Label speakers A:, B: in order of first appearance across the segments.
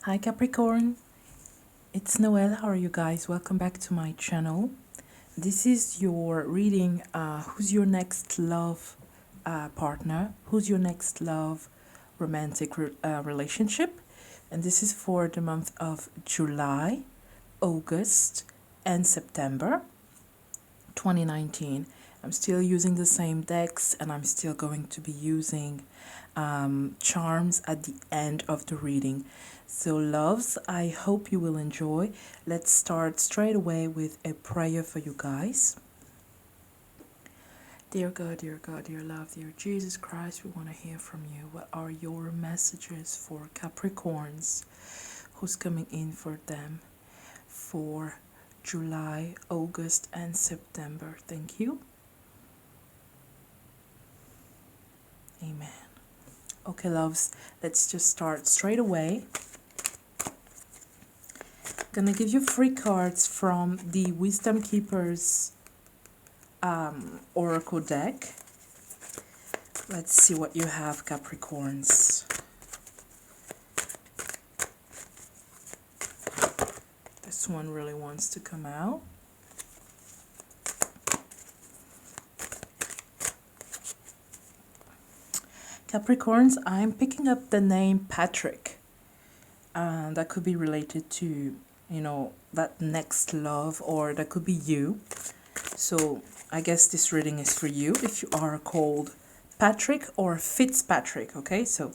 A: Hi Capricorn, it's Noël. How are you guys? Welcome back to my channel. This is your reading. Who's your next love partner? Who's your next love romantic relationship? And this is for the month of July, August, and September 2019. I'm still using the same decks and I'm still going to be using charms at the end of the reading. So loves, I hope you will enjoy. Let's start straight away with a prayer for you guys. Dear God, dear love, dear Jesus Christ, we want to hear from you. What are your messages for Capricorns? Who's coming in for them for July, August, and September? Thank you. Amen. Okay, loves, let's just start straight away. Gonna give you 3 cards from the Wisdom Keepers Oracle deck. Let's see what you have, Capricorns. This one really wants to come out. Capricorns, I'm picking up the name Patrick. That could be related to, that next love, or that could be you. So I guess this reading is for you if you are called Patrick or Fitzpatrick, okay? So,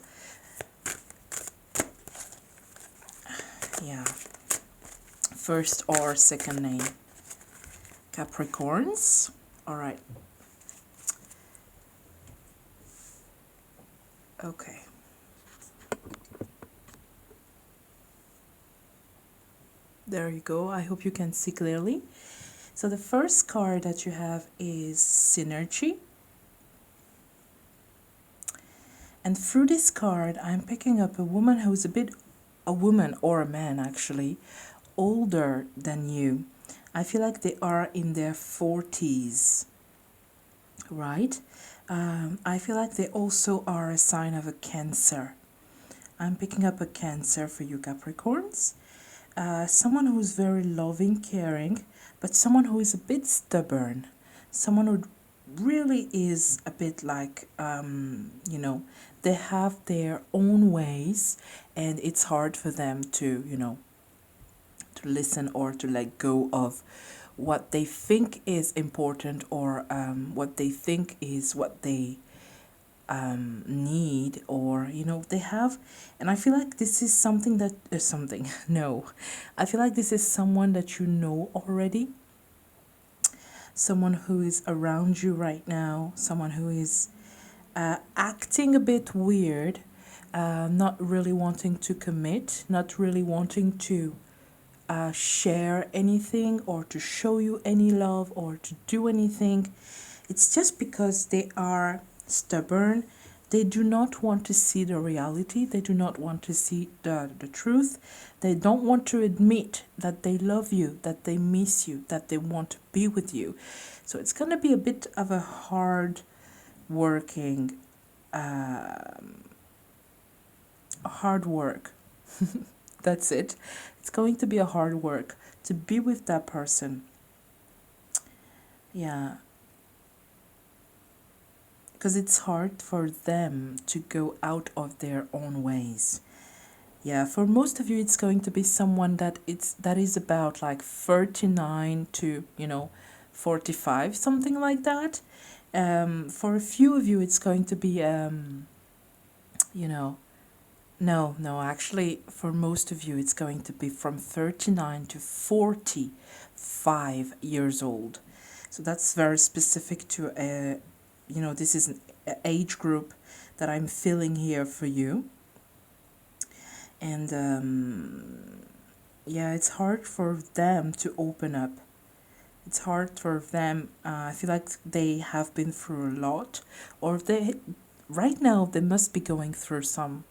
A: yeah, first or second name. Capricorns, all right. Okay. There you go. I hope you can see clearly. So the first card that you have is Synergy. And through this card, I'm picking up a woman who's a woman or a man actually, older than you. I feel like they are in their 40s, right? I feel like they also are a sign of a Cancer. I'm picking up a Cancer for you Capricorns. Someone who's very loving, caring, but someone who is a bit stubborn. Someone who really is a bit like, they have their own ways and it's hard for them to, to listen or to let go of what they think is important, or what they think is what they need, or they have. And I feel like this is something that no, I feel like this is someone that you know already, someone who is around you right now, someone who is acting a bit weird, not really wanting to commit, not really wanting to share anything or to show you any love or to do anything. It's just because they are stubborn. They do not want to see the reality. They do not want to see the truth. They don't want to admit that they love you, that they miss you, that they want to be with you. So it's going to be a bit of a hard working, hard work. That's it. It's going to be a hard work to be with that person. Yeah. Because it's hard for them to go out of their own ways. Yeah, for most of you, it's going to be someone that is about like 39 to 45, something like that. For a few of you, it's going to be no, actually, for most of you, it's going to be from 39 to 45 years old. So that's very specific to this is an age group that I'm feeling here for you. And yeah, it's hard for them to open up. It's hard for them. I feel like they have been through a lot, or right now they must be going through some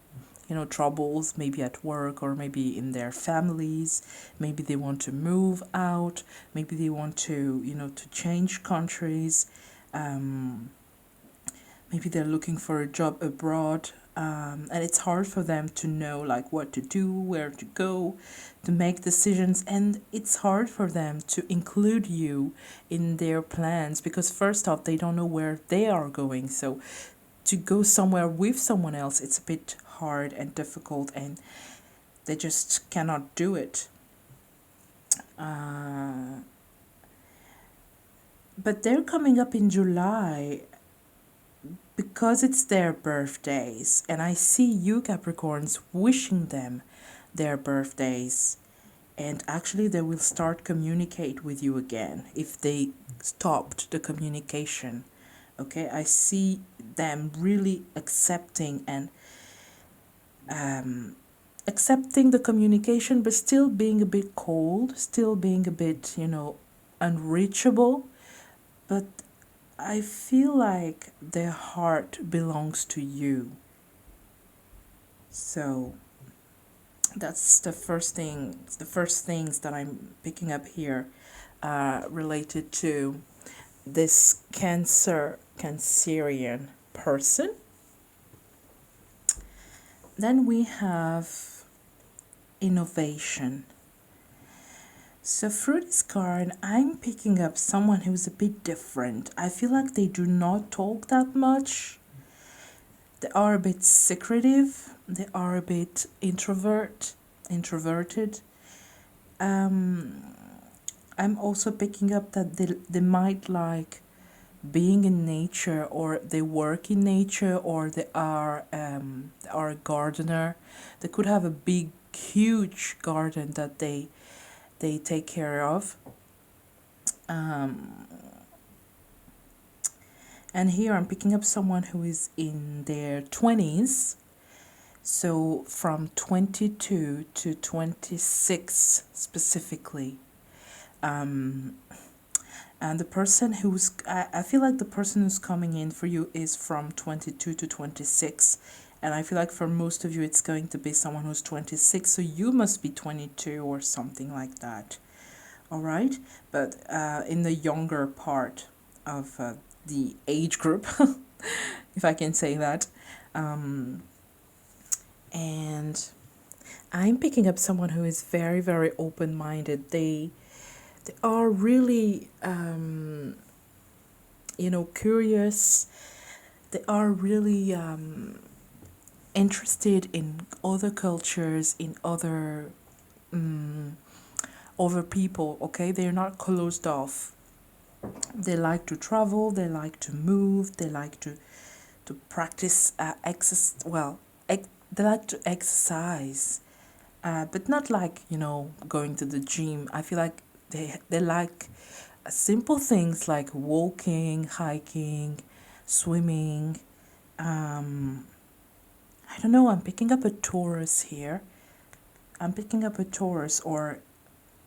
A: troubles, maybe at work or maybe in their families. Maybe they want to move out. Maybe they want to to change countries. Maybe they're looking for a job abroad. and it's hard for them to know like what to do, where to go, to make decisions, and it's hard for them to include you in their plans because first off they don't know where they are going. So to go somewhere with someone else, it's a bit hard and difficult, and they just cannot do it. uh, but they're coming up in July because it's their birthdays, and I see you Capricorns wishing them their birthdays, and actually they will start communicate with you again if they stopped the communication. Okay, I see them really accepting and accepting the communication, but still being a bit cold, still being a bit, unreachable. But I feel like their heart belongs to you. So that's the first things that I'm picking up here, related to this Cancerian person. Then we have innovation. So through this card, I'm picking up someone who's a bit different. I feel like they do not talk that much. They are a bit secretive. They are a bit introverted. I'm also picking up that they might like being in nature, or they work in nature, or they are a gardener. They could have a big, huge garden that they take care of. And here I'm picking up someone who is in their 20s, so from 22 to 26 specifically. And the person I feel like the person who's coming in for you is from 22 to 26. And I feel like for most of you, it's going to be someone who's 26. So you must be 22 or something like that. All right. But in the younger part of the age group, if I can say that. And I'm picking up someone who is very, very open-minded. They are really, curious. They are really interested in other cultures, in other people. Okay, they're not closed off. They like to travel. They like to move. They like to practice they like to exercise, but not like going to the gym. I feel like they like simple things like walking, hiking, swimming. I don't know. I'm picking up a Taurus here. I'm picking up a Taurus or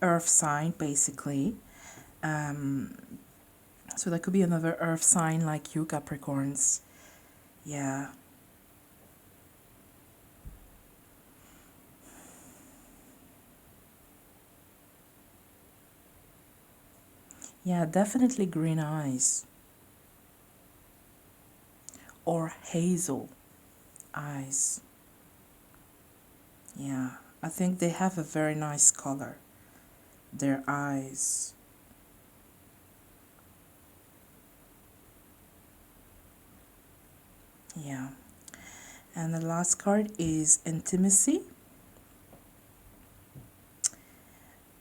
A: Earth sign, basically. So that could be another Earth sign like you, Capricorns. Yeah. Yeah, definitely green eyes. Or hazel eyes. Yeah, I think they have a very nice color. Their eyes. Yeah. And the last card is intimacy.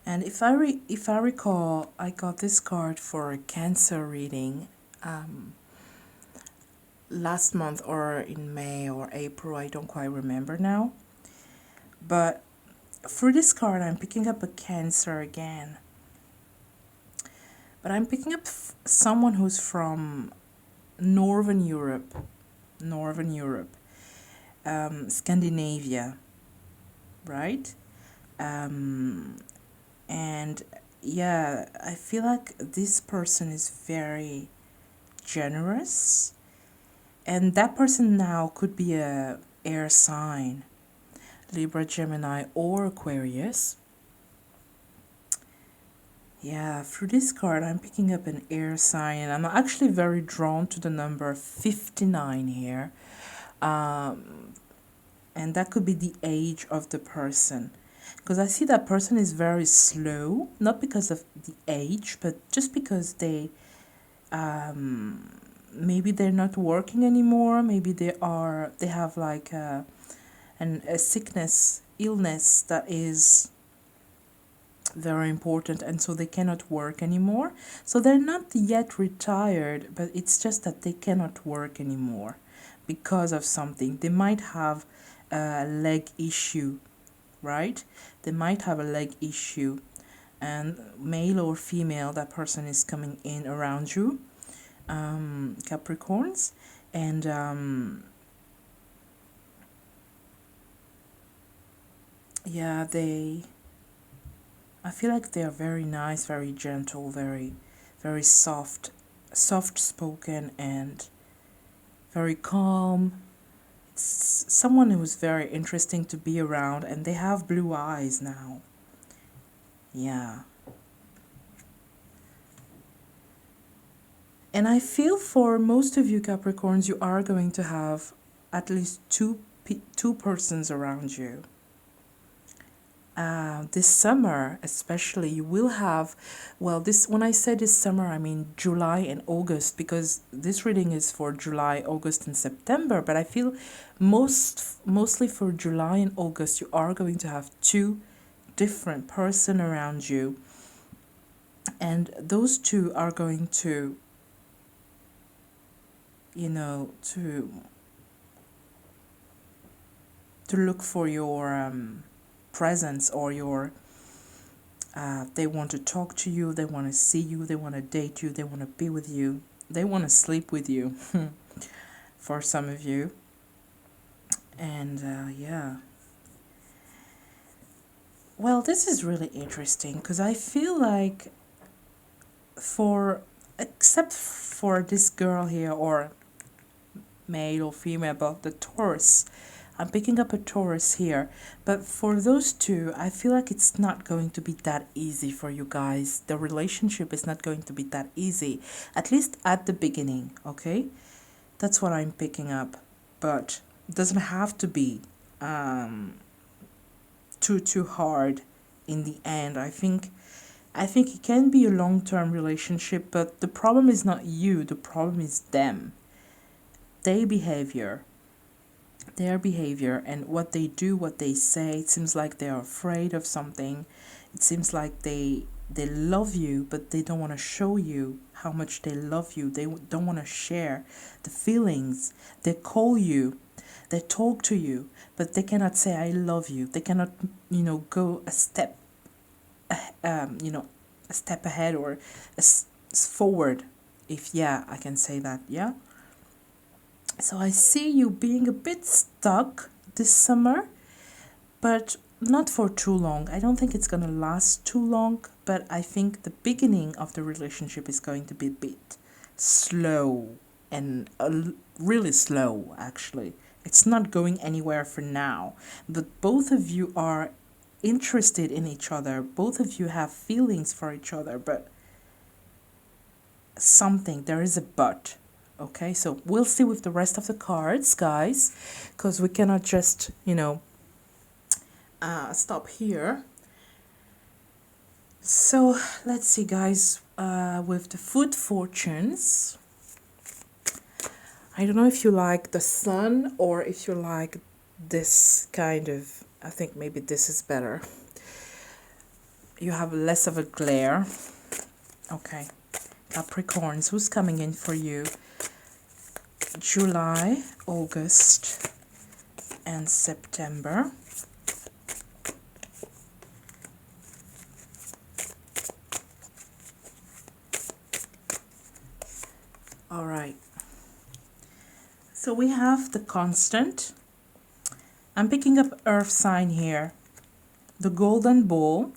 A: And if I recall, I got this card for a Cancer reading last month, or in May or April, I don't quite remember now. But for this card, I'm picking up a Cancer again. But I'm picking up someone who's from Northern Europe, Scandinavia, right? And yeah, I feel like this person is very generous, and that person now could be a air sign, Libra, Gemini, or Aquarius. Yeah, through this card, I'm picking up an air sign, and I'm actually very drawn to the number 59 here. And that could be the age of the person, because I see that person is very slow, not because of the age, but just because maybe they're not working anymore. Maybe they have like a sickness, illness that is very important, and so they cannot work anymore. So they're not yet retired, but it's just that they cannot work anymore because of something. They might have a leg issue, right? They might have a leg issue, and male or female, that person is coming in around you, Capricorns, and yeah, I feel like they are very nice, very gentle, very soft spoken, and very calm. It's someone who's very interesting to be around, and they have blue eyes now. Yeah. And I feel for most of you Capricorns, you are going to have at least two persons around you. This summer, especially, you will have, well, this, when I say this summer, I mean July and August, because this reading is for July, August, and September. But I feel mostly for July and August, you are going to have two different person around you, and those two are going to, you know, to look for your presence, or your they want to talk to you, they want to see you, they want to date you, they want to be with you, they want to sleep with you for some of you. And yeah, well, this is really interesting, because I feel like except for this girl here, or male or female, but the Taurus, I'm picking up a Taurus here. But for those two, I feel like it's not going to be that easy for you guys. The relationship is not going to be that easy, at least at the beginning, okay? That's what I'm picking up. But it doesn't have to be too hard in the end. I think it can be a long-term relationship, but the problem is not you, the problem is them. Their behavior, and what they do, what they say. It seems like they're afraid of something. It seems like they love you, but they don't want to show you how much they love you. They don't want to share the feelings. They call you, they talk to you, but they cannot say I love you. They cannot, go a step a step ahead, or forward, if, yeah, I can say that, yeah. So I see you being a bit stuck this summer, but not for too long. I don't think it's going to last too long, but I think the beginning of the relationship is going to be a bit slow, and really slow, actually. It's not going anywhere for now, but both of you are interested in each other. Both of you have feelings for each other, but there is a but. Okay, so we'll see with the rest of the cards, guys, because we cannot just, stop here. So let's see, guys, with the food fortunes. I don't know if you like the sun, or if you like this kind of, I think maybe this is better. You have less of a glare. Okay, Capricorns, who's coming in for you? July, August, and September. All right. So we have the constant. I'm picking up earth sign here. The golden ball.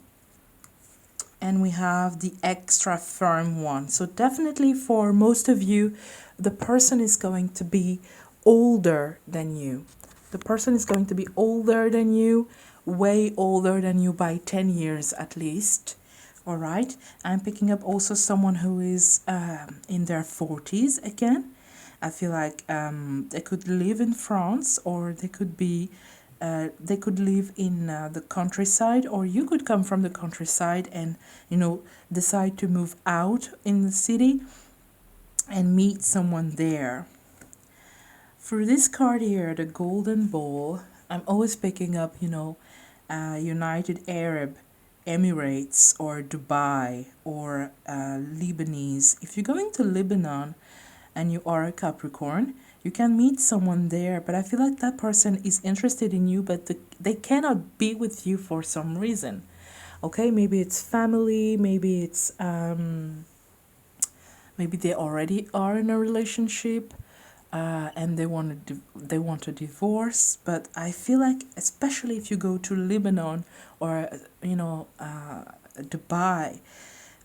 A: And we have the extra firm one. So definitely for most of you, the person is going to be older than you. The person is going to be older than you, way older than you by 10 years at least. All right. I'm picking up also someone who is in their 40s again. I feel like they could live in France, or they could live in the countryside, or you could come from the countryside and, you know, decide to move out in the city and meet someone there. For this card here, the Golden Ball, I'm always picking up, you know, United Arab Emirates or Dubai or Lebanese. If you're going to Lebanon and you are a Capricorn, you can meet someone there, but I feel like that person is interested in you, but they cannot be with you for some reason. Okay, maybe it's family, maybe they already are in a relationship, and they want a divorce. But I feel like, especially if you go to Lebanon or Dubai,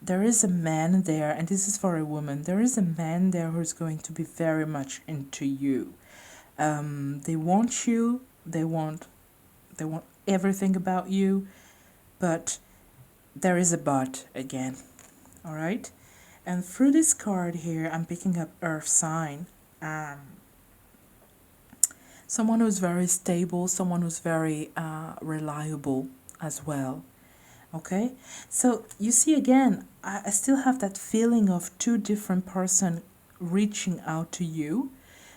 A: there is a man there, and this is for a woman. There is a man there who's going to be very much into you. They want you. They want everything about you, but there is a but again. All right. And through this card here, I'm picking up Earth sign. Someone who's very stable, someone who's very reliable as well. Okay, so you see again, I still have that feeling of two different person reaching out to you,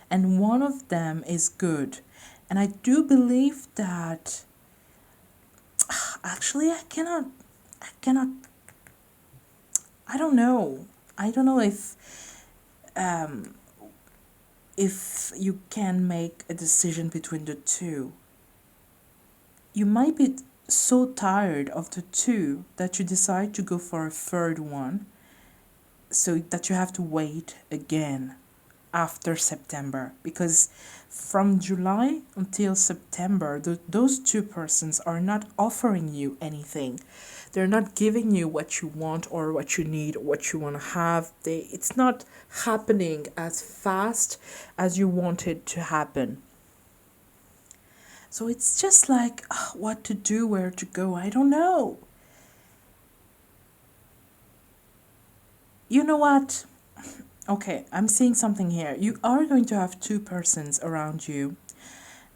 A: and one of them is good. And I do believe that actually I cannot, I don't know. I don't know if you can make a decision between the two. You might be so tired of the two that you decide to go for a third one, so that you have to wait again after September, because from July until September, those two persons are not offering you anything. They're not giving you what you want or what you need or what you want to have. It's not happening as fast as you want it to happen. So it's just like what to do, where to go. I don't know. You know what? Okay, I'm seeing something here. You are going to have two persons around you,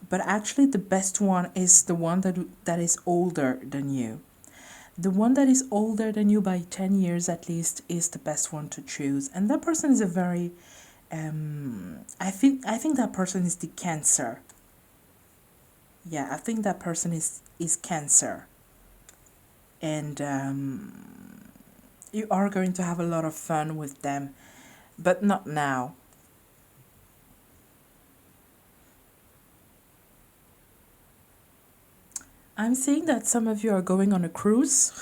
A: but actually the best one is the one that is older than you. The one that is older than you by 10 years at least is the best one to choose. And that person is a very I think that person is the Cancer. Yeah, I think that person is Cancer. And you are going to have a lot of fun with them, but not now. I'm seeing that some of you are going on a cruise.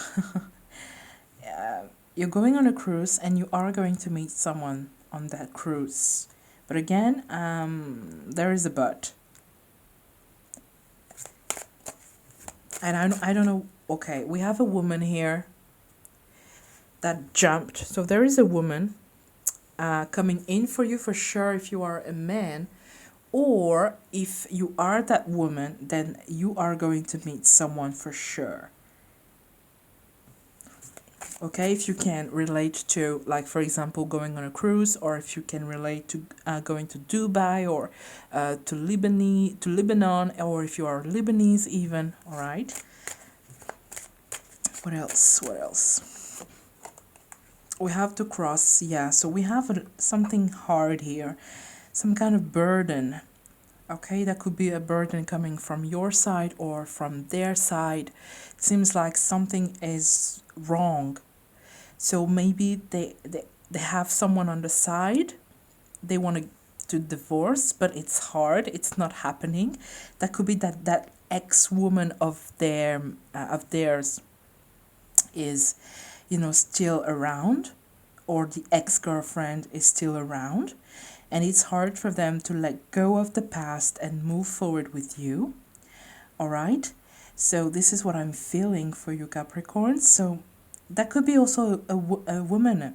A: You're going on a cruise and you are going to meet someone on that cruise. But again, there is a but. And I don't know. Okay, we have a woman here that jumped. So there is a woman coming in for you for sure if you are a man. Or if you are that woman, then you are going to meet someone for sure. Okay, if you can relate to, like, for example, going on a cruise, or if you can relate to going to Dubai or to Lebanon, or if you are Lebanese even, all right? What else? What else? We have to cross, yeah, so we have something hard here. Some kind of burden. Okay, that could be a burden coming from your side or from their side. It seems like something is wrong. So maybe they have someone on the side. They want to divorce, but it's hard. It's not happening. That could be that ex-woman of theirs is, still around, or the ex-girlfriend is still around. And it's hard for them to let go of the past and move forward with you. All right? So this is what I'm feeling for you, Capricorn. So that could be also a woman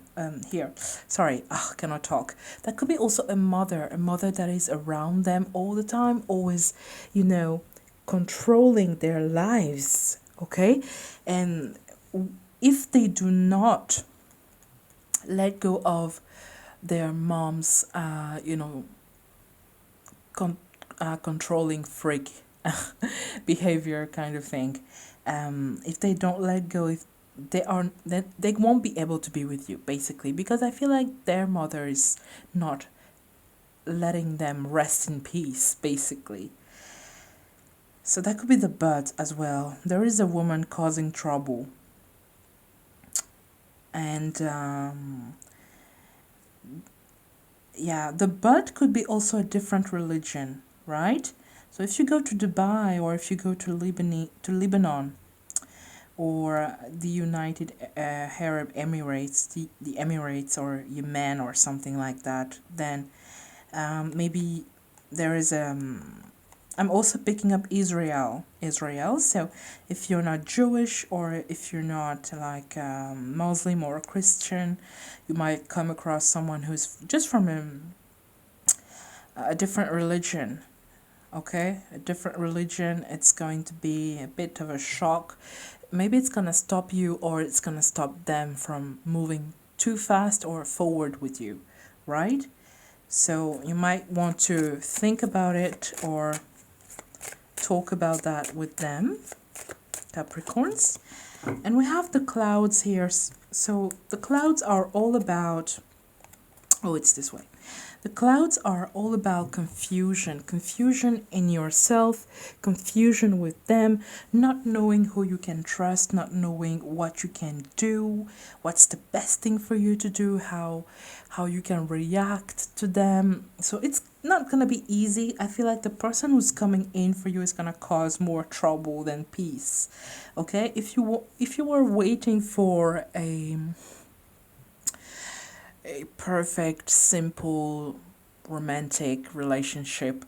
A: here. Sorry, cannot talk. That could be also a mother that is around them all the time, always, controlling their lives. Okay? And if they do not let go of their mom's, controlling freak behavior kind of thing. If they don't let go, if they won't be able to be with you basically, because I feel like their mother is not letting them rest in peace basically. So that could be the but as well. There is a woman causing trouble, and yeah, the but could be also a different religion, right? So if you go to Dubai, or if you go to Lebanon, or the United Arab Emirates, the Emirates, or Yemen, or something like that, then maybe there is I'm also picking up Israel. So if you're not Jewish, or if you're not like Muslim or Christian, you might come across someone who's just from a different religion. Okay, a different religion. It's going to be a bit of a shock. Maybe it's gonna stop you, or it's gonna stop them from moving too fast or forward with you, right? So you might want to think about it, or talk about that with them, Capricorns. And we have the clouds here. So the clouds are all about, oh, it's this way. The clouds are all about confusion, confusion in yourself, confusion with them, not knowing who you can trust, not knowing what you can do, what's the best thing for you to do, how you can react to them. So it's not going to be easy. I feel like the person who's coming in for you is going to cause more trouble than peace. Okay? If you were waiting for a perfect, simple, romantic relationship,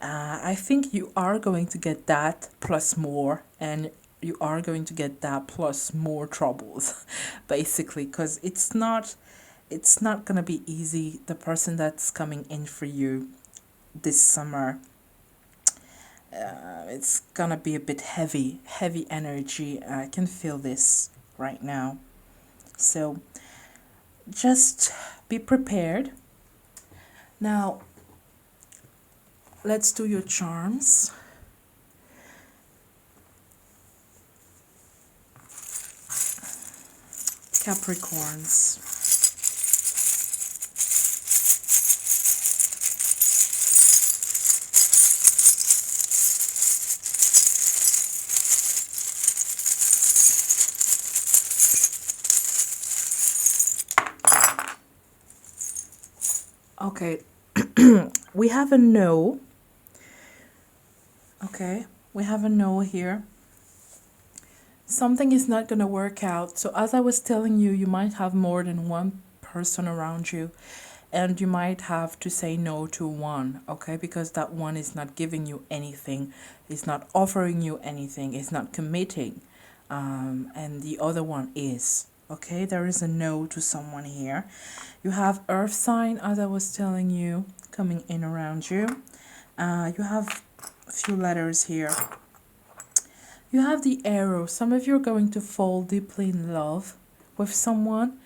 A: I think you are going to get that plus more, and you are going to get that plus more troubles, basically, because it's not going to be easy. The person that's coming in for you this summer, it's going to be a bit heavy energy. I can feel this right now. So just be prepared. Now, let's do your charms. Capricorns. Okay, we have a no. Okay, we have a no here. Something is not going to work out. So as I was telling you, you might have more than one person around you, and you might have to say no to one, okay? Because that one is not giving you anything, is not offering you anything, is not committing, and the other one is. Okay, there is a no to someone here. You have earth sign, as I was telling you, coming in around you. You have a few letters here. You have the arrow. Some of you are going to fall deeply in love with someone.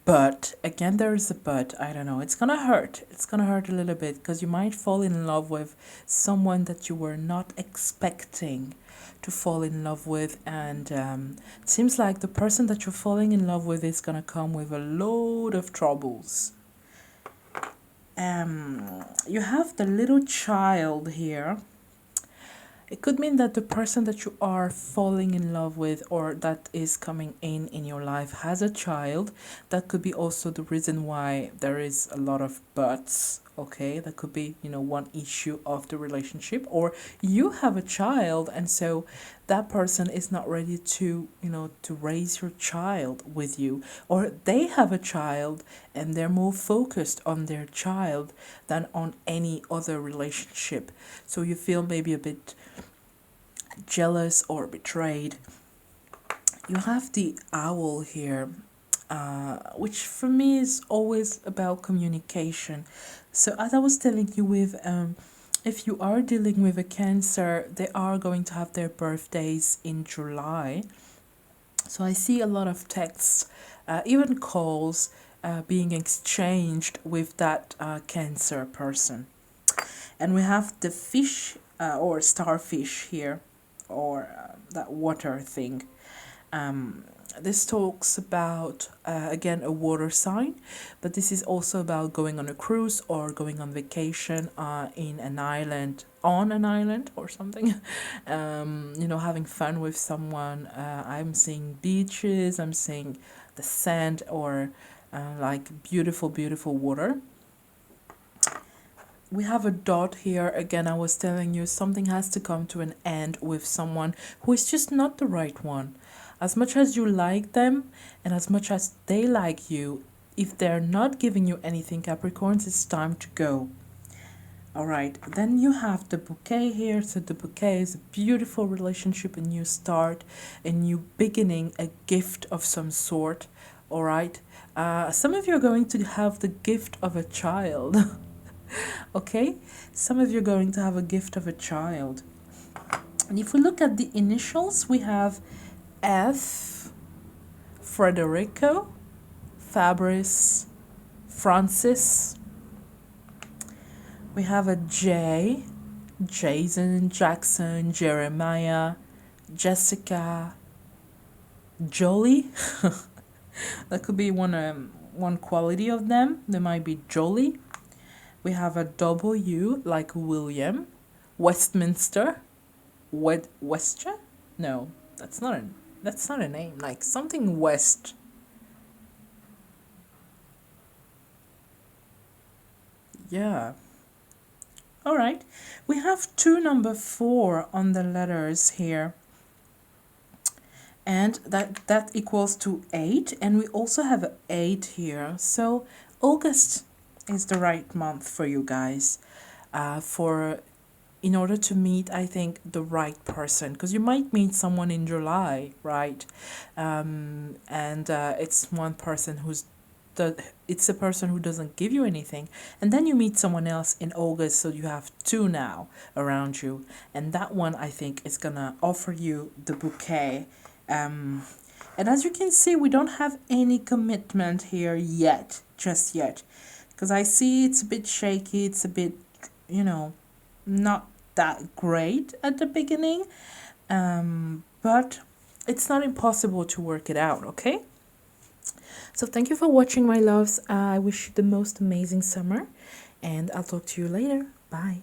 A: But, again, there is a but. I don't know. It's going to hurt. It's going to hurt a little bit, because you might fall in love with someone that you were not expecting to fall in love with. And it seems like the person that you're falling in love with is going to come with a load of troubles. You have the little child here. It could mean that the person that you are falling in love with, or that is coming in your life, has a child. That could be also the reason why there is a lot of buts. Okay, that could be, one issue of the relationship. Or you have a child, and so that person is not ready to, to raise your child with you. Or they have a child and they're more focused on their child than on any other relationship. So you feel maybe a bit jealous or betrayed. You have the owl here, which for me is always about communication. So as I was telling you, with if you are dealing with a Cancer, they are going to have their birthdays in July. So I see a lot of texts, even calls being exchanged with that Cancer person. And we have the fish or starfish here, or that water thing. Um, this talks about, again, a water sign, but this is also about going on a cruise or going on vacation in an island, on an island or something. You know, having fun with someone. I'm seeing beaches, I'm seeing the sand, or like beautiful, beautiful water. We have a dot here. Again, I was telling you, something has to come to an end with someone who is just not the right one. As much as you like them and as much as they like you, if they're not giving you anything, Capricorns, it's time to go. All right, then you have the bouquet here. So the bouquet is a beautiful relationship, a new start, a new beginning, a gift of some sort. All right, some of you are going to have the gift of a child. Okay, some of you are going to have a gift of a child. And if we look at the initials, we have F, Frederico, Fabrice, Francis. We have a J, Jason, Jackson, Jeremiah, Jessica, Jolie. That could be one quality of them. They might be Jolie. We have a W, like William, Westminster, Westchester? No, that's not a name. Like something West. Yeah. All right. We have two number 4 on the letters here. And that equals to 8, and we also have an 8 here. So August is the right month for you guys, in order to meet, I think, the right person, because you might meet someone in July, right? And it's one person it's a person who doesn't give you anything, and then you meet someone else in August, so you have 2 now around you, and that one, I think, is gonna offer you the bouquet. And as you can see, we don't have any commitment here yet, just yet, because I see it's a bit shaky, it's a bit, not that great at the beginning, but it's not impossible to work it out, okay? So thank you for watching, my loves. I wish you the most amazing summer, and I'll talk to you later. Bye.